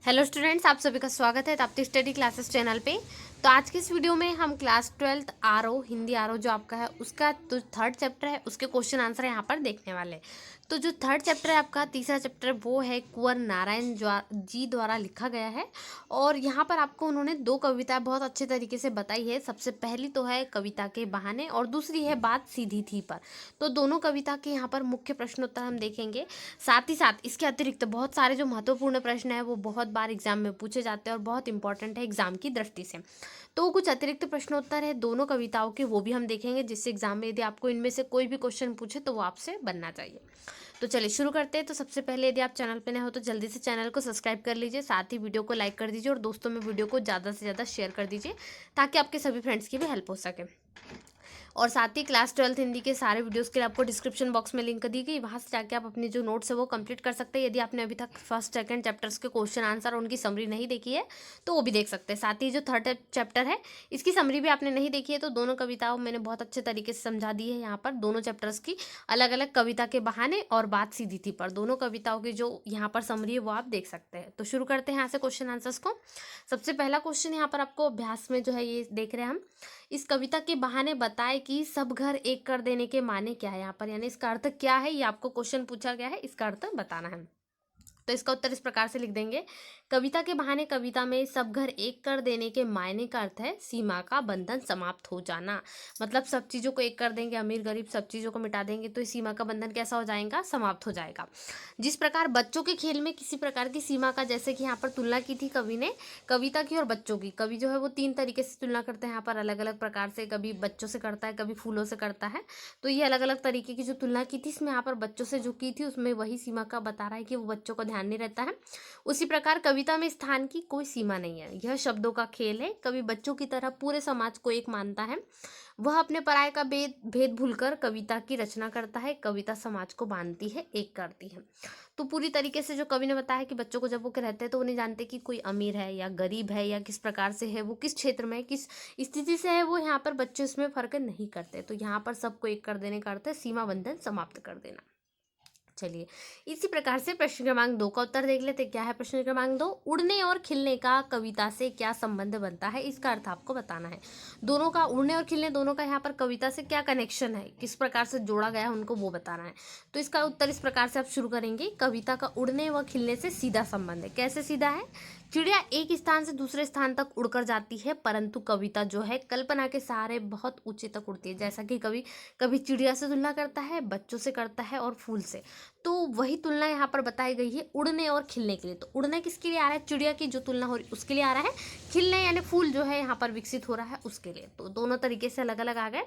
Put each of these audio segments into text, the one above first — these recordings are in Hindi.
हेलो स्टूडेंट्स, आप सभी का स्वागत है ताप्ती स्टडी क्लासेस चैनल पे। तो आज की इस वीडियो में हम class 12th RO Hindi RO जो आपका है उसका जो थर्ड चैप्टर है उसके क्वेश्चन आंसर यहाँ पर देखने वाले हैं। तो जो थर्ड चैप्टर है आपका तीसरा चैप्टर वो है कुंवर नारायण जी द्वारा लिखा गया है। और यहाँ पर आपको उन्होंने दो कविताएं बहुत अच्छे तरीके से बताई है। सबसे पहली तो है कविता के बहाने और दूसरी है बात सीधी थी पर। तो दोनों कविता के यहाँ पर मुख्य प्रश्नोत्तर हम देखेंगे। साथ ही साथ इसके अतिरिक्त बहुत सारे जो महत्वपूर्ण प्रश्न है वो बहुत बार एग्जाम में पूछे जाते हैं और बहुत इंपॉर्टेंट है एग्जाम की दृष्टि से। तो कुछ अतिरिक्त प्रश्नोत्तर है दोनों कविताओं के, वो भी हम देखेंगे, जिससे एग्जाम में यदि आपको इनमें से कोई भी क्वेश्चन पूछे तो वो आपसे बनना चाहिए। तो चलिए शुरू करते हैं। तो सबसे पहले यदि आप चैनल पे नए हो तो जल्दी से चैनल को सब्सक्राइब कर लीजिए, साथ ही वीडियो को लाइक कर दीजिए और दोस्तों में वीडियो को ज़्यादा से ज़्यादा शेयर कर दीजिए ताकि आपके सभी फ्रेंड्स की भी हेल्प हो सके। और साथ ही क्लास 12th हिंदी के सारे वीडियोस के लिए आपको डिस्क्रिप्शन बॉक्स में लिंक दी गई, वहाँ से जाके आप अपनी जो नोट्स है वो कंप्लीट कर सकते हैं। यदि आपने अभी तक फर्स्ट सेकंड चैप्टर्स के क्वेश्चन आंसर और उनकी समरी नहीं देखी है तो वो भी देख सकते हैं। साथ ही जो थर्ड चैप्टर है इसकी समरी भी आपने नहीं देखी है तो दोनों कविताओं मैंने बहुत अच्छे तरीके से समझा दी है। यहाँ पर दोनों चैप्टर्स की अलग अलग कविता के बहाने और बात सीधी थी पर दोनों कविताओं की जो यहाँ पर समरी है वो आप देख सकते हैं। तो शुरू करते हैं यहाँ से क्वेश्चन आंसर्स को। सबसे पहला क्वेश्चन यहाँ पर आपको अभ्यास में जो है ये देख रहे हैं हम। इस कविता के बहाने बताए कि सब घर एक कर देने के माने क्या है यहाँ पर, यानी इसका अर्थ क्या है, ये आपको क्वेश्चन पूछा गया है, इसका अर्थ बताना है। तो इसका उत्तर इस प्रकार से लिख देंगे। कविता के बहाने कविता में सब घर एक कर देने के मायने का अर्थ है सीमा का बंधन समाप्त हो जाना। मतलब सब चीज़ों को एक कर देंगे, अमीर गरीब सब चीज़ों को मिटा देंगे तो इस सीमा का बंधन कैसा हो जाएगा, समाप्त हो जाएगा। जिस प्रकार बच्चों के खेल में किसी प्रकार की सीमा का, जैसे कि यहाँ पर तुलना की थी कवि ने कविता की और बच्चों की। कवि जो है वो तीन तरीके से तुलना करते हैं यहाँ पर अलग अलग प्रकार से, कभी बच्चों से करता है कभी फूलों से करता है। तो ये अलग अलग तरीके की जो तुलना की थी इसमें यहाँ पर बच्चों से जो की थी उसमें वही सीमा का बता रहा है कि वो बच्चों का ध्यान नहीं रहता है। उसी प्रकार कविता में स्थान की कोई सीमा नहीं है, यह शब्दों का खेल है। कवि बच्चों की तरह पूरे समाज को एक मानता है, वह अपने पराये का भेद भूलकर कविता की रचना करता है। कविता समाज को बांधती है, एक करती है। तो पूरी तरीके से जो कवि ने बताया कि बच्चों को जब वो रहते हैं तो वो नहीं जानते कि कोई अमीर है या गरीब है या किस प्रकार से है, वो किस क्षेत्र में किस स्थिति से है, वो यहाँ पर बच्चे इसमें फर्क नहीं करते। तो यहाँ पर सबको एक कर देने का अर्थ है सीमा बंधन समाप्त कर देना। चलिए इसी प्रकार से प्रश्न क्रमांक 2 का उत्तर देख लेते। क्या है प्रश्न क्रमांक 2? उड़ने और खिलने का कविता से क्या संबंध बनता है, इसका अर्थ आपको बताना है। दोनों का, उड़ने और खिलने दोनों का यहाँ पर कविता से क्या कनेक्शन है, किस प्रकार से जोड़ा गया है उनको वो बताना है। तो इसका उत्तर इस प्रकार से आप शुरू करेंगे। कविता का उड़ने व खिलने से सीधा संबंध है। कैसे सीधा है? चिड़िया एक स्थान से दूसरे स्थान तक उड़कर जाती है परंतु कविता जो है कल्पना के सहारे बहुत ऊंचे तक उड़ती है। जैसा कि कवि कभी चिड़िया से तुलना करता है, बच्चों से करता है और फूल से। तो वही तुलना यहाँ पर बताई गई है उड़ने और खिलने के लिए। तो उड़ने किसके लिए आ रहा है? चिड़िया की जो तुलना हो रही उसके लिए आ रहा है। खिलने यानी फूल जो है यहाँ पर विकसित हो रहा है उसके लिए। तो दोनों तरीके से अलग अलग आ गए,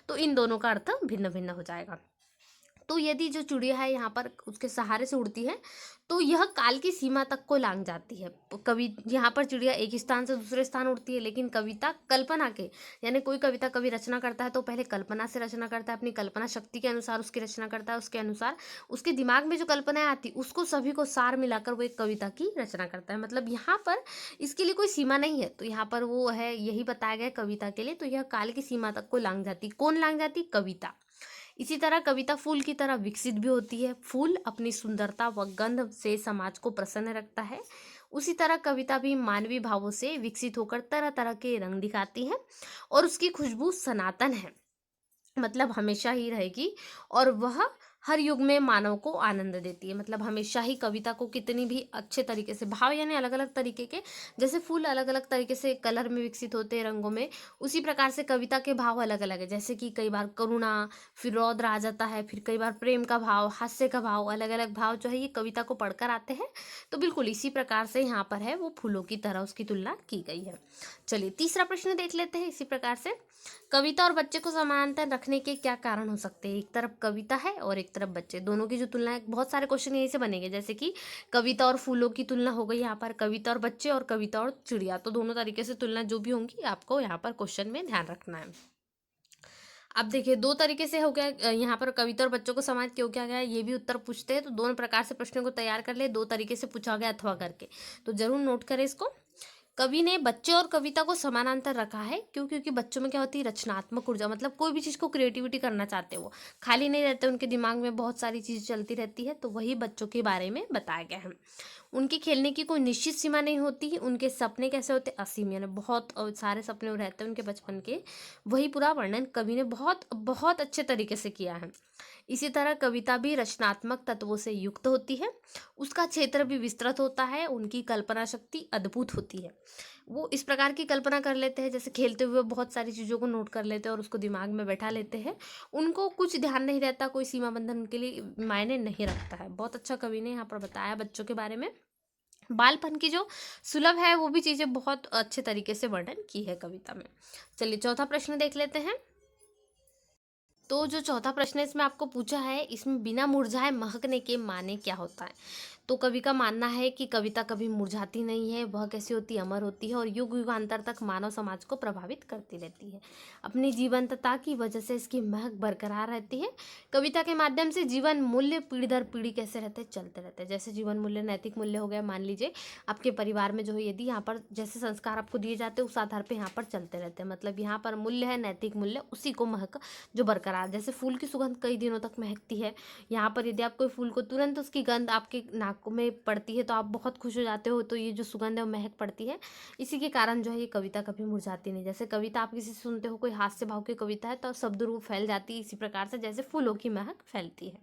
तो इन दोनों का अर्थ भिन्न भिन्न हो जाएगा। तो यदि जो चिड़िया है यहाँ पर उसके सहारे से उड़ती है तो यह काल की सीमा तक को लांघ जाती है। कवि यहाँ पर चिड़िया एक स्थान से दूसरे स्थान उड़ती है, लेकिन कविता कल्पना के, यानी कोई कविता कवि रचना करता है तो पहले कल्पना से रचना करता है, अपनी कल्पना शक्ति के अनुसार उसकी रचना करता है, उसके अनुसार उसके दिमाग में जो कल्पनाएं आती उसको सभी को सार मिलाकर वो एक कविता की रचना करता है। मतलब यहाँ पर इसके लिए कोई सीमा नहीं है। तो यहाँ पर वो है यही बताया गया कविता के लिए। तो यह काल की सीमा तक को लांघ जाती। कौन लांघ जाती? कविता। इसी तरह कविता फूल की तरह विकसित भी होती है। फूल अपनी सुंदरता व गंध से समाज को प्रसन्न रखता है। उसी तरह कविता भी मानवीय भावों से विकसित होकर तरह तरह के रंग दिखाती है और उसकी खुशबू सनातन है, मतलब हमेशा ही रहेगी और वह हर युग में मानव को आनंद देती है। मतलब हमेशा ही कविता को कितनी भी अच्छे तरीके से भाव, यानी अलग अलग तरीके के, जैसे फूल अलग अलग तरीके से कलर में विकसित होते हैं रंगों में, उसी प्रकार से कविता के भाव अलग अलग है। जैसे कि कई बार करुणा, फिर रौद्र आ जाता है, फिर कई बार प्रेम का भाव, हास्य का भाव, अलग अलग भाव जो है ये कविता को पढ़कर आते हैं। तो बिल्कुल इसी प्रकार से यहाँ पर है वो फूलों की तरह उसकी तुलना की गई है। चलिए तीसरा प्रश्न देख लेते हैं। इसी प्रकार से कविता और बच्चे को समानांतर रखने के क्या कारण हो सकते हैं? एक तरफ कविता है और एक तरफ बच्चे, दोनों की जो तुलना है, बहुत सारे क्वेश्चन यहीं से बनेंगे। जैसे कि कविता और फूलों की तुलना हो गई यहाँ पर, कविता और बच्चे और कविता और चिड़िया। तो दोनों तरीके से तुलना जो भी होंगी आपको यहाँ पर क्वेश्चन में ध्यान रखना है। अब देखिए दो तरीके से हो गया यहाँ पर कविता और बच्चों को समान क्यों किया गया, ये भी उत्तर पूछते हैं। तो दोनों प्रकार से प्रश्नों को तैयार कर ले, दो तरीके से पूछा गया अथवा करके, तो जरूर नोट करें इसको। कवि ने बच्चे और कविता को समानांतर रखा है क्यों? क्योंकि बच्चों में क्या होती है? रचनात्मक ऊर्जा, मतलब कोई भी चीज़ को क्रिएटिविटी करना चाहते हैं, वो खाली नहीं रहते, उनके दिमाग में बहुत सारी चीज़ चलती रहती है। तो वही बच्चों के बारे में बताया गया है। उनके खेलने की कोई निश्चित सीमा नहीं होती, उनके सपने कैसे होते असीम, यानी बहुत सारे सपने रहते हैं उनके बचपन के, वही पूरा वर्णन कवि ने बहुत बहुत अच्छे तरीके से किया है। इसी तरह कविता भी रचनात्मक तत्वों से युक्त होती है, उसका क्षेत्र भी विस्तृत होता है, उनकी कल्पना शक्ति अद्भुत होती है। वो इस प्रकार की कल्पना कर लेते हैं, जैसे खेलते हुए बहुत सारी चीज़ों को नोट कर लेते हैं और उसको दिमाग में बैठा लेते हैं। उनको कुछ ध्यान नहीं रहता, कोई सीमा बंधन उनके लिए मायने नहीं रखता है। बहुत अच्छा कवि ने यहाँ पर बताया बच्चों के बारे में। बालपन की जो सुलभ है वो भी चीज़ें बहुत अच्छे तरीके से वर्णन की है कविता में। चलिए चौथा प्रश्न देख लेते हैं। तो जो चौथा प्रश्न है इसमें आपको पूछा है, इसमें बिना मुरझाए महकने के माने क्या होता है। तो कवि का मानना है कि कविता कभी मुरझाती नहीं है, वह कैसी होती है, अमर होती है और युग युगांतर तक मानव समाज को प्रभावित करती रहती है। अपनी जीवंतता की वजह से इसकी महक बरकरार रहती है। कविता के माध्यम से जीवन मूल्य पीढ़ी दर पीढ़ी कैसे रहते हैं, चलते रहते हैं। जैसे जीवन मूल्य नैतिक मूल्य हो गया, मान लीजिए आपके परिवार में जो है यदि यहाँ पर जैसे संस्कार आपको दिए जाते हैं उस आधार पर यहाँ पर चलते रहते हैं। मतलब यहाँ पर मूल्य है नैतिक मूल्य, उसी को महक जो बरकरार, जैसे फूल की सुगंध कई दिनों तक महकती है। यहाँ पर यदि आप कोई फूल को तुरंत उसकी गंध आपके नाक में पड़ती है तो आप बहुत खुश हो जाते हो, तो ये जो सुगंध है वो महक पड़ती है। इसी के कारण जो है ये कविता कभी मुरझाती नहीं। जैसे कविता आप किसी से सुनते हो, कोई हास्य भाव की कविता है तो शब्द रूप फैल जाती है, इसी प्रकार से जैसे फूलों की महक फैलती है।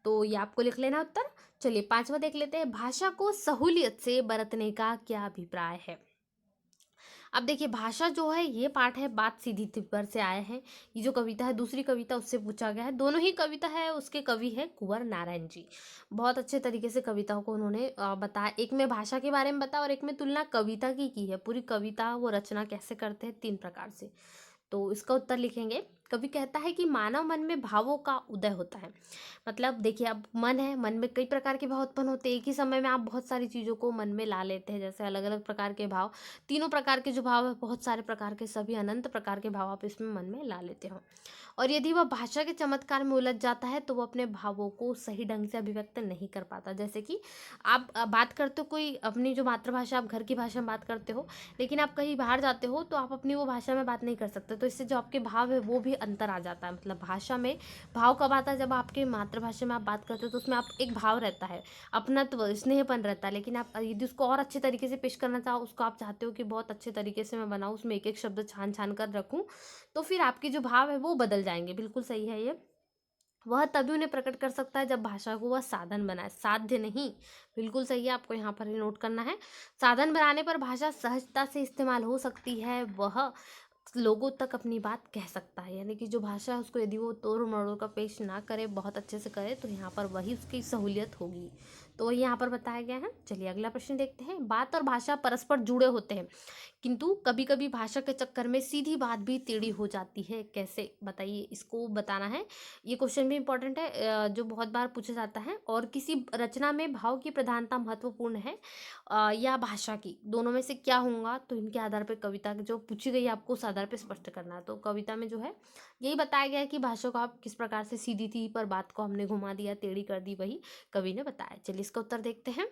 तो ये आपको लिख लेना उत्तर। चलिए पांचवा देख लेते हैं, भाषा को सहूलियत से बरतने का क्या अभिप्राय है। अब देखिए भाषा जो है ये पाठ है, बात सीधी तिब्बर से आए हैं। ये जो कविता है दूसरी कविता उससे पूछा गया है, दोनों ही कविता है उसके कवि है कुंवर नारायण जी। बहुत अच्छे तरीके से कविताओं को उन्होंने बताया, एक में भाषा के बारे में बताया और एक में तुलना कविता की है। पूरी कविता वो रचना कैसे करते हैं 3 प्रकार से। तो इसका उत्तर लिखेंगे, कवि कहता है कि मानव मन में भावों का उदय होता है। मतलब देखिए अब मन है, मन में कई प्रकार के भाव उत्पन्न होते हैं, एक ही समय में आप बहुत सारी चीज़ों को मन में ला लेते हैं, जैसे अलग अलग प्रकार के भाव, तीनों प्रकार के जो भाव है बहुत सारे प्रकार के, सभी अनंत प्रकार के भाव आप इसमें मन में ला लेते हो। और यदि वह भाषा के चमत्कार में उलझ जाता है तो वो अपने भावों को सही ढंग से अभिव्यक्त नहीं कर पाता। जैसे कि आप बात करते हो कोई अपनी जो मातृभाषा, आप घर की भाषा में बात करते हो, लेकिन आप कहीं बाहर जाते हो तो आप अपनी वो भाषा में बात नहीं कर सकते, तो इससे जो आपके भाव है वो भी अंतर आ जाता है। मतलब भाषा में भाव कब आता है, जब आपके मातृभाषा में आप बात करते हो तो उसमें आप एक भाव रहता है, अपनत्व स्नेहपन रहता है, लेकिन आप यदि उसको और अच्छे तरीके से पेश करना चाहो, उसको आप चाहते हो कि बहुत अच्छे तरीके से मैं बनाऊँ, उसमें एक एक शब्द छान छान कर रखूँ, तो फिर आपके जो भाव है वो बदल जाएंगे। बिल्कुल सही है ये। वह तभी उन्हें प्रकट कर सकता है जब भाषा को वह साधन बनाए, साध्य नहीं। बिल्कुल सही है, आपको यहाँ पर ही नोट करना है। साधन बनाने पर भाषा सहजता से इस्तेमाल हो सकती है, वह लोगों तक अपनी बात कह सकता है। यानी कि जो भाषा है उसको यदि वो तोड़ मरोड़ का पेश ना करे, बहुत अच्छे से करे, तो यहाँ पर वही उसकी सहूलियत होगी। तो वही यहाँ पर बताया गया है। चलिए अगला प्रश्न देखते हैं, बात और भाषा परस्पर जुड़े होते हैं किंतु कभी कभी भाषा के चक्कर में सीधी बात भी टेढ़ी हो जाती है, कैसे बताइए, इसको बताना है। ये क्वेश्चन भी इंपॉर्टेंट है, जो बहुत बार पूछा जाता है। और किसी रचना में भाव की प्रधानता महत्वपूर्ण है या भाषा की, दोनों में से क्या होगा, तो इनके आधार पर कविता जो पूछी गई है आपको उस आधार पर स्पष्ट करना है। तो कविता में जो है यही बताया गया है कि भाषा को आप किस प्रकार से सीधी थी पर बात को हमने घुमा दिया, टेढ़ी कर दी, वही कवि ने बताया। चलिए इसका उत्तर देखते हैं।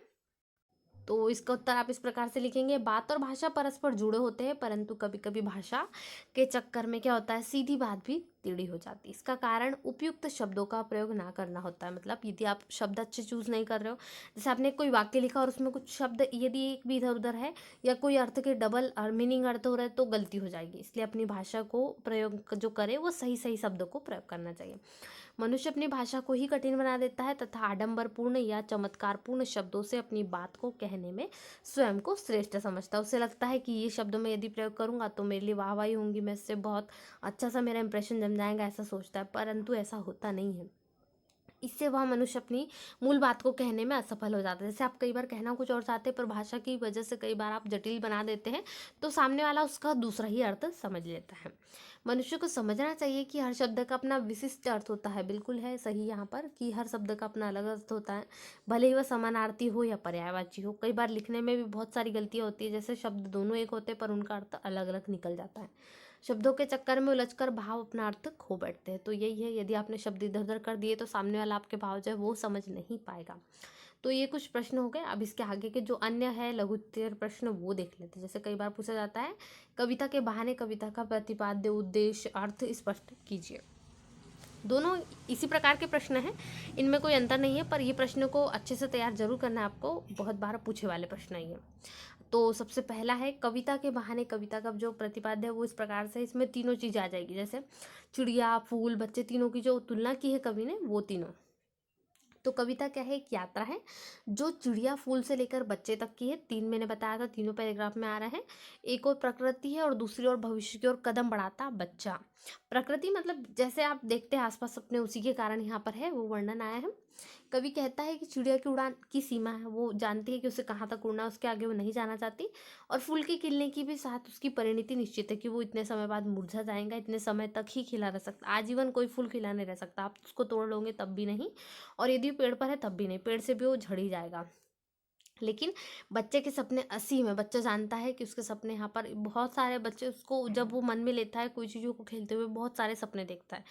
तो इसका उत्तर आप इस प्रकार से लिखेंगे, बात और भाषा परस्पर जुड़े होते हैं परंतु कभी कभी भाषा के चक्कर में क्या होता है, सीधी बात भी टेढ़ी हो जाती है। इसका कारण उपयुक्त शब्दों का प्रयोग ना करना होता है। मतलब यदि आप शब्द अच्छे चूज नहीं कर रहे हो, जैसे आपने कोई वाक्य लिखा और उसमें कुछ शब्द यदि एक भी इधर उधर है या कोई अर्थ के डबल मीनिंग अर्थ हो रहा है तो गलती हो जाएगी। इसलिए अपनी भाषा को प्रयोग जो करे वो सही सही शब्दों को प्रयोग करना चाहिए। मनुष्य अपनी भाषा को ही कठिन बना देता है तथा आडंबरपूर्ण या चमत्कारपूर्ण शब्दों से अपनी बात को कहने में स्वयं को श्रेष्ठ समझता है। उसे लगता है कि ये शब्दों में यदि प्रयोग करूंगा तो मेरे लिए वाहवाही होंगी, मैं इससे बहुत अच्छा सा मेरा इंप्रेशन जम जाएगा, ऐसा सोचता है, परंतु ऐसा होता नहीं है। इससे वह मनुष्य अपनी मूल बात को कहने में असफल हो जाता है। जैसे आप कई बार कहना कुछ और चाहते हैं पर भाषा की वजह से कई बार आप जटिल बना देते हैं, तो सामने वाला उसका दूसरा ही अर्थ समझ लेता है। मनुष्य को समझना चाहिए कि हर शब्द का अपना विशिष्ट अर्थ होता है। बिल्कुल है सही यहाँ पर कि हर शब्द का अपना अलग अर्थ होता है, भले ही वह समानार्थी हो या पर्यायवाची हो। कई बार लिखने में भी बहुत सारी गलतियाँ होती है, जैसे शब्द दोनों एक होते हैं पर उनका अर्थ अलग अलग निकल जाता है। शब्दों के चक्कर में उलझकर भाव अपना अर्थ खो बैठते हैं। तो यही है, यदि आपने शब्द इधर उधर कर दिए तो सामने वाला आपके भाव जो है वो समझ नहीं पाएगा। तो ये कुछ प्रश्न हो गए। अब इसके आगे के जो अन्य है लघुत्तर प्रश्न वो देख लेते हैं। जैसे कई बार पूछा जाता है, कविता के बहाने कविता का प्रतिपाद्य उद्देश्य अर्थ स्पष्ट कीजिए। दोनों इसी प्रकार के प्रश्न हैं, इनमें कोई अंतर नहीं है, पर ये प्रश्न को अच्छे से तैयार जरूर करना है आपको, बहुत बार पूछे वाले प्रश्न है ये। तो सबसे पहला है कविता के बहाने। कविता का जो प्रतिपाद्य है वो इस प्रकार से, इसमें तीनों चीज़ आ जाएगी, जैसे चिड़िया, फूल, बच्चे, तीनों की जो तुलना की है कवि ने, वो तीनों। तो कविता क्या है? एक यात्रा है जो चिड़िया, फूल से लेकर बच्चे तक की है। तीन मैंने बताया था, तीनों पैराग्राफ में आ रहा है। एक और प्रकृति है और दूसरी ओर भविष्य की ओर कदम बढ़ाता बच्चा। प्रकृति मतलब जैसे आप देखते हैं आसपास अपने, उसी के कारण यहाँ पर है, वो वर्णन आया है। कवि कहता है कि चिड़िया की उड़ान की सीमा है, वो जानती है कि उसे कहाँ तक उड़ना है, उसके आगे वो नहीं जाना चाहती। और फूल के खिलने की भी साथ उसकी परिणति निश्चित है कि वो इतने समय बाद मुरझा जाएगा, इतने समय तक ही खिला रह सकता, आजीवन कोई फूल खिला नहीं रह सकता, आप उसको तोड़ लोगे तब भी नहीं, और यदि पेड़ पर है तब भी नहीं, पेड़ से भी वो झड़ ही जाएगा। लेकिन बच्चे के सपने असीम है, बच्चा जानता है कि उसके सपने, यहाँ पर बहुत सारे बच्चे उसको, जब वो मन में लेता है कोई चीज़ों को खेलते हुए, बहुत सारे सपने देखता है।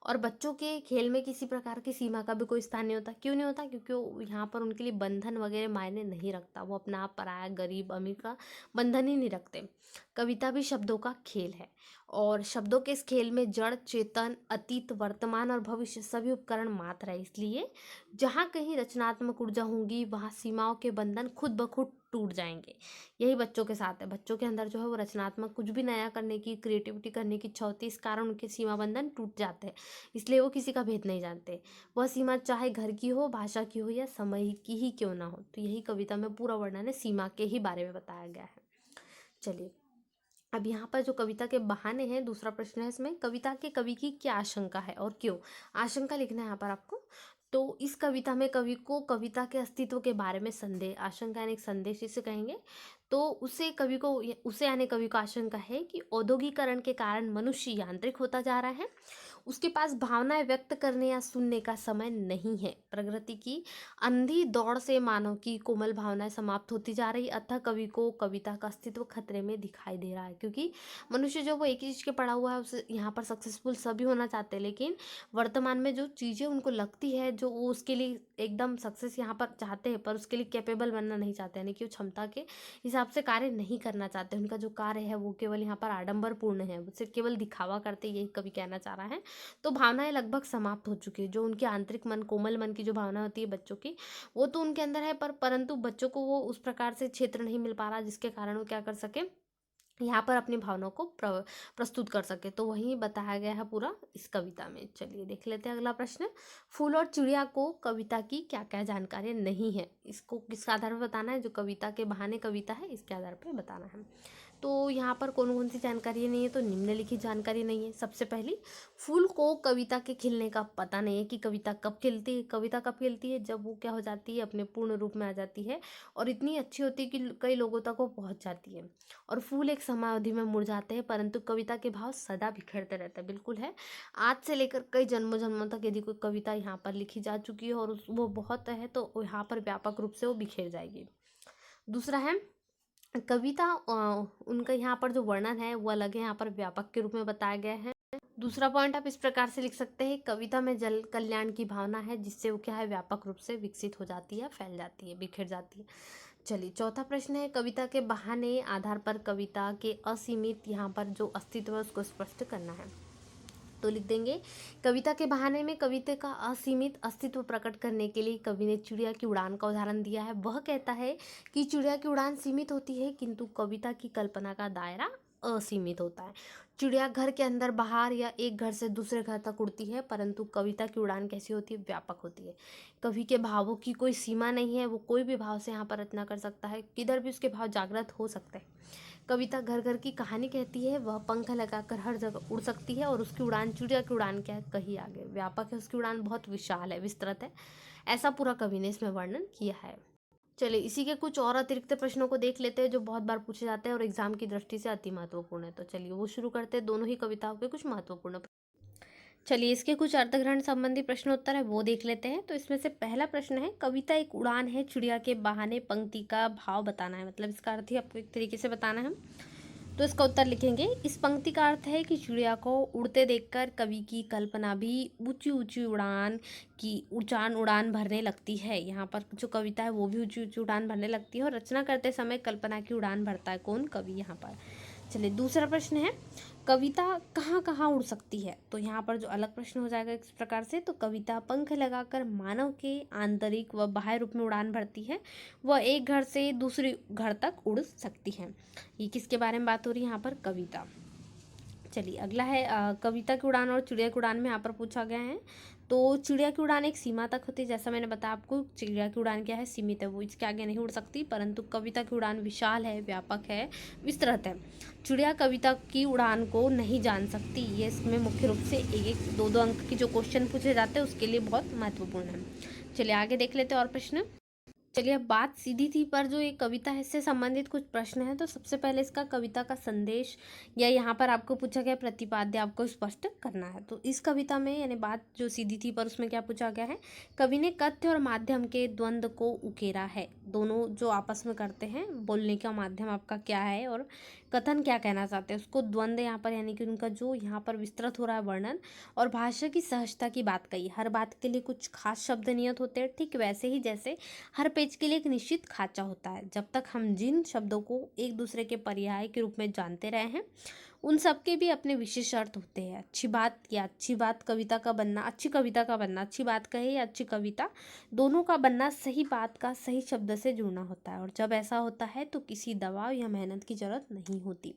और बच्चों के खेल में किसी प्रकार की सीमा का भी कोई स्थान नहीं होता। क्यों नहीं होता? क्योंकि वो यहाँ पर उनके लिए बंधन वगैरह मायने नहीं रखता, वो अपना आप, पराया, गरीब, अमीर का बंधन ही नहीं रखते। कविता भी शब्दों का खेल है, और शब्दों के इस खेल में जड़, चेतन, अतीत, वर्तमान और भविष्य सभी उपकरण मात्र है। इसलिए जहाँ कहीं रचनात्मक ऊर्जा होंगी, वहाँ सीमाओं के बंधन खुद ब खुद टूट जाएंगे। यही बच्चों के साथ है, बच्चों के अंदर जो है वो रचनात्मक कुछ भी नया करने की, क्रिएटिविटी करने की इच्छा होती है, इस कारण उनके सीमा बंधन टूट जाते हैं। इसलिए वो किसी का भेद नहीं जानते। वह सीमा चाहे घर की हो, भाषा की हो, या समय की ही क्यों ना हो। तो यही कविता में पूरा वर्णन है, सीमा के ही बारे में बताया गया है। चलिए, अब यहाँ पर जो कविता के बहाने हैं, दूसरा प्रश्न है इसमें, कविता के कवि की क्या आशंका है और क्यों। आशंका लिखना है यहाँ पर आपको। तो इस कविता में कवि को कविता के अस्तित्व के बारे में संदेह, आशंका यानी एक संदेश इसे कहेंगे। तो उसे कवि को, उसे यानी कवि को आशंका है कि औद्योगिकरण के कारण मनुष्य यांत्रिक होता जा रहा है, उसके पास भावनाएं व्यक्त करने या सुनने का समय नहीं है। प्रकृति की अंधी दौड़ से मानव की कोमल भावनाएं समाप्त होती जा रही, अतः कवि को कविता का अस्तित्व खतरे में दिखाई दे रहा है। क्योंकि मनुष्य जो वो एक ही चीज के पड़ा हुआ है, उसे यहाँ पर सक्सेसफुल सभी होना चाहते हैं, लेकिन वर्तमान में जो चीजें उनको लगती है, जो वो उसके लिए एकदम सक्सेस यहाँ पर चाहते हैं, पर उसके लिए कैपेबल बनना नहीं चाहते, यानी कि वो क्षमता के हिसाब से कार्य नहीं करना चाहते। उनका जो कार्य है वो केवल यहाँ पर आडंबरपूर्ण है, उसे केवल दिखावा करते, यही कवि कहना चाह रहा है। तो भावनाएं लगभग समाप्त हो चुकी है। जो उनके आंतरिक मन, कोमल मन की जो भावना होती है बच्चों की, वो तो उनके अंदर है, पर परंतु बच्चों को वो उस प्रकार से क्षेत्र नहीं मिल पा रहा जिसके कारण वो क्या कर सके, यहाँ पर अपनी भावनाओं को प्रस्तुत कर सके। तो वही बताया गया है पूरा इस कविता में। चलिए देख लेते हैं अगला प्रश्न। फूल और चिड़िया को कविता की क्या क्या जानकारी नहीं है, इसको किस आधार पर बताना है? जो कविता के बहाने कविता है, इसके आधार पर बताना है। तो यहाँ पर कौन कौन सी जानकारी नहीं है? तो निम्नलिखित जानकारी नहीं है। सबसे पहली, फूल को कविता के खिलने का पता नहीं है कि कविता कब खिलती है। कविता कब खिलती है? जब वो क्या हो जाती है, अपने पूर्ण रूप में आ जाती है, और इतनी अच्छी होती है कि कई लोगों तक वो पहुंच जाती है। और फूल एक समावधि में मुरझाते हैं, परंतु कविता के भाव सदा बिखरते रहते हैं। बिल्कुल है, आज से लेकर कई जन्मों जन्मों तक यदि कोई कविता यहाँ पर लिखी जा चुकी है और वो बहुत है, तो यहाँ पर व्यापक रूप से वो बिखेर जाएगी। दूसरा है, कविता उनका यहाँ पर जो वर्णन है वो अलग है, यहाँ पर व्यापक के रूप में बताया गया है। दूसरा पॉइंट आप इस प्रकार से लिख सकते हैं, कविता में जल कल्याण की भावना है, जिससे वो क्या है, व्यापक रूप से विकसित हो जाती है, फैल जाती है, बिखर जाती है। चलिए, चौथा प्रश्न है, कविता के बहाने आधार पर कविता के असीमित यहाँ पर जो अस्तित्व है उसको स्पष्ट करना है। तो लिख देंगे, कविता के बहाने में कविता का असीमित अस्तित्व प्रकट करने के लिए कवि ने चिड़िया की उड़ान का उदाहरण दिया है। वह कहता है कि चिड़िया की उड़ान सीमित होती है, किंतु कविता की कल्पना का दायरा असीमित होता है। चिड़िया घर के अंदर बाहर या एक घर से दूसरे घर तक उड़ती है, परंतु कविता की उड़ान कैसी होती है? व्यापक होती है। कवि के भावों की कोई सीमा नहीं है, वो कोई भी भाव से यहाँ पर रचना कर सकता है, किधर भी उसके भाव जागृत हो सकते हैं। कविता घर घर की कहानी कहती है, वह पंख लगाकर हर जगह उड़ सकती है, और उसकी उड़ान, चिड़िया की उड़ान क्या है, कहीं आगे, व्यापक है, उसकी उड़ान बहुत विशाल है, विस्तृत है। ऐसा पूरा कवि ने इसमें वर्णन किया है। चलिए, इसी के कुछ और अतिरिक्त प्रश्नों को देख लेते हैं जो बहुत बार पूछे जाते हैं और एग्जाम की दृष्टि से अति महत्वपूर्ण है। तो चलिए वो शुरू करते हैं, दोनों ही कविताओं के कुछ महत्वपूर्ण। चलिए, इसके कुछ अर्थग्रहण संबंधी प्रश्नोत्तर है वो देख लेते हैं। तो इसमें से पहला प्रश्न है, कविता एक उड़ान है, चिड़िया के बहाने पंक्ति का भाव बताना है, मतलब इसका अर्थ ही आपको एक तरीके से बताना है। तो इसका उत्तर लिखेंगे, इस पंक्ति का अर्थ है कि चिड़िया को उड़ते देखकर कवि की कल्पना भी ऊंची ऊंची उड़ान की उड़ान भरने लगती है। यहाँ पर जो कविता है वो भी ऊंची ऊंची उड़ान भरने लगती है, और रचना करते समय कल्पना की उड़ान भरता है कौन? कवि यहाँ पर। चलिए दूसरा प्रश्न है, कविता कहाँ कहाँ उड़ सकती है। तो यहाँ पर जो अलग प्रश्न हो जाएगा इस प्रकार से, तो कविता पंख लगाकर मानव के आंतरिक व बाह्य रूप में उड़ान भरती है, वह एक घर से दूसरे घर तक उड़ सकती है। ये किसके बारे में बात हो रही है यहाँ पर, कविता। चलिए अगला है कविता की उड़ान और चिड़िया की उड़ान में यहाँ पर पूछा गया है। तो चिड़िया की उड़ान एक सीमा तक होती है, जैसा मैंने बताया आपको, चिड़िया की उड़ान क्या है, सीमित है, वो इसके आगे नहीं उड़ सकती। परंतु कविता की उड़ान विशाल है, व्यापक है, विस्तृत है। चिड़िया कविता की उड़ान को नहीं जान सकती। ये इसमें मुख्य रूप से एक एक दो दो अंक की जो क्वेश्चन पूछे जाते हैं उसके लिए बहुत महत्वपूर्ण है। चलिए आगे देख लेते हैं और प्रश्न। चलिए अब बात सीधी थी पर जो ये कविता है इससे संबंधित कुछ प्रश्न हैं। तो सबसे पहले इसका कविता का संदेश या यहाँ पर आपको पूछा गया प्रतिपाद्य आपको स्पष्ट करना है। तो इस कविता में यानी बात जो सीधी थी पर उसमें क्या पूछा गया है, कवि ने कथ्य और माध्यम के द्वंद्व को उकेरा है। दोनों जो आपस में करते हैं, बोलने का माध्यम आपका क्या है और कथन क्या कहना चाहते हैं, उसको द्वंद्व यहाँ पर यानी कि उनका जो यहाँ पर विस्तृत हो रहा है वर्णन, और भाषा की सहजता की बात कही। हर बात के लिए कुछ खास शब्द नियत होते हैं, ठीक वैसे ही जैसे हर पेज के लिए एक निश्चित खांचा होता है। जब तक हम जिन शब्दों को एक दूसरे के पर्याय के रूप में जानते रहे हैं, उन सब के भी अपने विशेष अर्थ होते हैं। अच्छी बात या अच्छी बात कविता का बनना, अच्छी कविता का बनना, अच्छी बात कहे या अच्छी कविता, दोनों का बनना सही बात का सही शब्द से जुड़ना होता है। और जब ऐसा होता है तो किसी दबाव या मेहनत की जरूरत नहीं होती।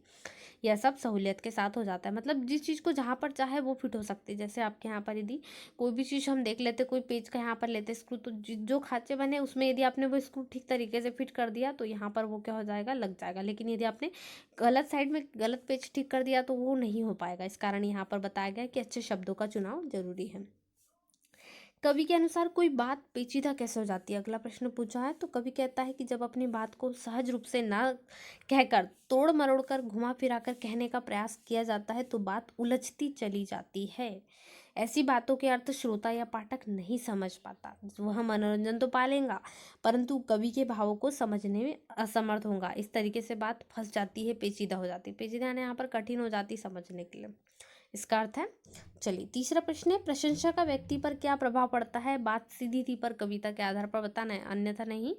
यह सब सहूलियत के साथ हो जाता है। मतलब जिस चीज़ को जहाँ पर चाहे वो फिट हो सकती है। जैसे आपके यहाँ पर यदि कोई भी चीज़ हम देख लेते, कोई पेज का यहाँ पर लेते स्क्रू, तो जो खांचे बने उसमें यदि आपने वो स्क्रू ठीक तरीके से फिट कर दिया तो यहाँ पर वो क्या हो जाएगा, लग जाएगा। लेकिन यदि आपने गलत साइड में गलत पेज ठीक कर दिया तो वो नहीं हो पाएगा। इस कारण यहाँ पर बताया गया कि अच्छे शब्दों का चुनाव जरूरी है। कवि के अनुसार कोई बात पेचीदा कैसे हो जाती है, अगला प्रश्न पूछा है। तो कवि कहता है कि जब अपनी बात को सहज रूप से ना कहकर तोड़ मरोड़ कर घुमा फिरा कर कहने का प्रयास किया जाता है तो बात उलझती चली जाती है। ऐसी बातों के अर्थ श्रोता या पाठक नहीं समझ पाता। वह मनोरंजन तो पा लेगा परंतु कवि के भावों को समझने में असमर्थ होगा। इस तरीके से बात फंस जाती है, पेचीदा हो जाती है। पेचीदा यानी यहाँ पर कठिन हो जाती समझने के लिए, इसका अर्थ है। चलिए तीसरा प्रश्न है, प्रशंसा का व्यक्ति पर क्या प्रभाव पड़ता है। बात सीधी थी पर कविता के आधार पर बताना है, अन्यथा नहीं।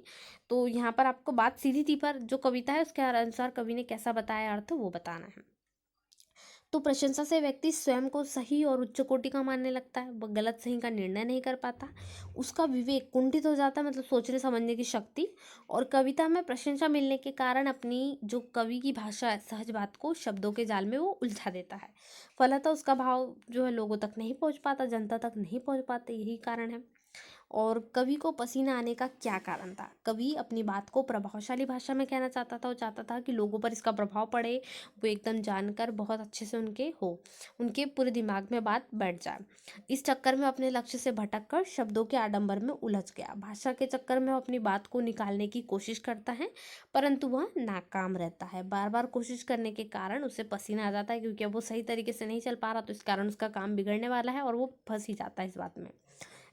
तो यहाँ पर आपको बात सीधी थी पर जो कविता है उसके अनुसार कवि ने कैसा बताया अर्थ वो बताना है। तो प्रशंसा से व्यक्ति स्वयं को सही और उच्च कोटि का मानने लगता है, वह गलत सही का निर्णय नहीं कर पाता, उसका विवेक कुंठित हो जाता है, मतलब सोचने समझने की शक्ति। और कविता में प्रशंसा मिलने के कारण अपनी जो कवि की भाषा है, सहज बात को शब्दों के जाल में वो उलझा देता है। फलतः उसका भाव जो है लोगों तक नहीं पहुंच पाता, जनता तक नहीं पहुंच पाते, यही कारण है। और कवि को पसीना आने का क्या कारण था। कवि अपनी बात को प्रभावशाली भाषा में कहना चाहता था। वो चाहता था कि लोगों पर इसका प्रभाव पड़े, वो एकदम जानकर बहुत अच्छे से उनके पूरे दिमाग में बात बैठ जाए। इस चक्कर में अपने लक्ष्य से भटक कर शब्दों के आडंबर में उलझ गया। भाषा के चक्कर में वो अपनी बात को निकालने की कोशिश करता है परंतु वह नाकाम रहता है। बार बार कोशिश करने के कारण उसे पसीना आ जाता है, क्योंकि अब वो सही तरीके से नहीं चल पा रहा, तो इस कारण उसका काम बिगड़ने वाला है और वो फंस ही जाता है इस बात में,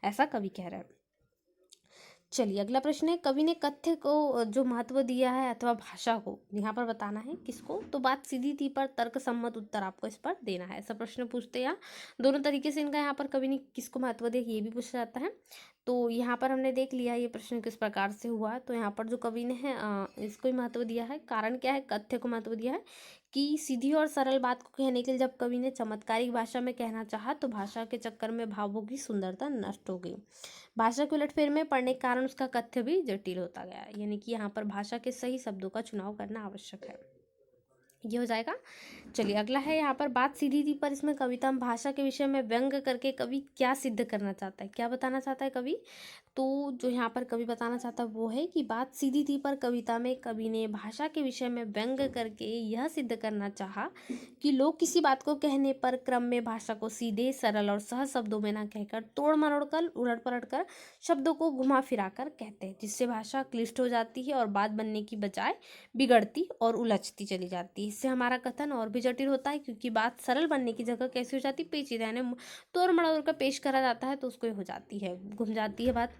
ऐसा कवि कह रहे हैं। चलिए अगला प्रश्न है, कवि ने कथ्य को जो महत्व दिया है अथवा भाषा को यहाँ पर बताना है किसको। तो बात सीधी थी पर तर्क सम्मत उत्तर आपको इस पर देना है। ऐसा प्रश्न पूछते हैं दोनों तरीके से इनका यहाँ पर कवि ने किसको महत्व दिया ये भी पूछा जाता है। तो यहाँ पर हमने देख लिया ये प्रश्न किस प्रकार से हुआ। तो यहाँ पर जो कवि ने है इसको ही महत्व दिया है। कारण क्या है, कथ्य को महत्व दिया है कि सीधी और सरल बात को कहने के लिए जब कवि ने चमत्कारिक भाषा में कहना चाहा तो भाषा के चक्कर में भावों की सुंदरता नष्ट हो गई। भाषा के उलटफेर में पड़ने के कारण उसका कथ्य भी जटिल होता गया। यानी कि यहाँ पर भाषा के सही शब्दों का चुनाव करना आवश्यक है, ये हो जाएगा। चलिए अगला है, यहाँ पर बात सीधी थी पर इसमें कविता में भाषा के विषय में व्यंग करके कवि क्या सिद्ध करना चाहता है, क्या बताना चाहता है कवि। तो जो यहाँ पर कवि बताना चाहता है वो है कि बात सीधी थी पर कविता में कवि ने भाषा के विषय में व्यंग करके यह सिद्ध करना चाहा कि लोग किसी बात को कहने पर क्रम में भाषा को सीधे सरल और सहज शब्दों में ना कहकर तोड़ मरोड़ कर उलट पलट कर शब्दों को घुमा फिरा कर कहते हैं, जिससे भाषा क्लिष्ट हो जाती है और बात बनने की बजाय बिगड़ती और उलझती चली जाती है। इससे हमारा कथन और भी जटिल होता है, क्योंकि बात सरल बनने की जगह कैसी हो जाती है, पेचीदा, यानी तोड़ मरोड़ कर पेश करा जाता है तो उसको हो जाती है, घुम जाती है बात।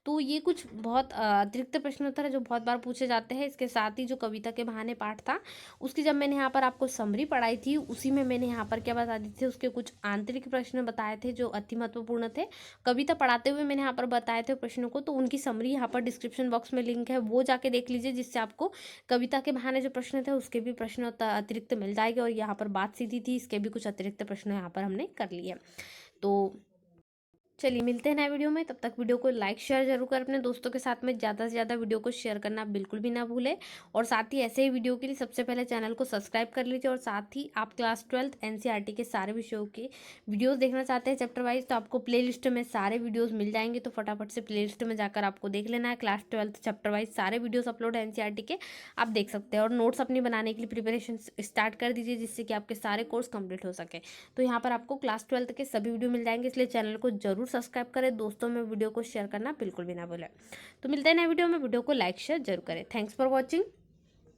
तो ये कुछ बहुत अतिरिक्त प्रश्न उत्तर है जो बहुत बार पूछे जाते हैं। इसके साथ ही जो कविता के बहाने पाठ था, उसकी जब मैंने यहाँ पर आपको समरी पढ़ाई थी, उसी में मैंने यहाँ पर क्या बता दी थी, उसके कुछ आंतरिक प्रश्न बताए थे जो अति महत्वपूर्ण थे। कविता पढ़ाते हुए मैंने यहाँ पर बताए थे प्रश्नों को, तो उनकी समरी यहाँ पर डिस्क्रिप्शन बॉक्स में लिंक है, वो जाके देख लीजिए, जिससे आपको कविता के बहाने जो प्रश्न थे उसके भी प्रश्न अतिरिक्त मिल जाएंगे। और यहाँ पर बात सीधी थी, इसके भी कुछ अतिरिक्त प्रश्न यहाँ पर हमने कर लिए। तो चलिए मिलते हैं नए वीडियो में, तब तक वीडियो को लाइक शेयर जरूर कर अपने दोस्तों के साथ में, ज़्यादा से ज़्यादा वीडियो को शेयर करना बिल्कुल भी ना भूलें। और साथ ही ऐसे ही वीडियो के लिए सबसे पहले चैनल को सब्सक्राइब कर लीजिए। और साथ ही आप क्लास 12 एनसीईआरटी के सारे विषयों के वीडियोज़ देखना चाहते हैं चैप्टर वाइज, तो आपको प्ले लिस्ट में सारे वीडियोज़ मिल जाएंगे, तो फटाफट से प्ले लिस्ट में जाकर आपको देख लेना है। क्लास 12 चैप्टर वाइज सारे वीडियोज़ अपलोड है एनसीईआरटी के, आप देख सकते हैं। और नोट्स अपनी बनाने के लिए प्रिपरेशन स्टार्ट कर दीजिए, जिससे कि आपके सारे कोर्स कंप्लीट हो सके। तो यहाँ पर आपको क्लास 12 के सभी वीडियो मिल जाएंगे, इसलिए चैनल को जरूर सब्सक्राइब करें, दोस्तों में वीडियो को शेयर करना बिल्कुल भी ना भूलें। तो मिलते हैं नए वीडियो में, वीडियो को लाइक शेयर जरूर करें। Thanks for watching.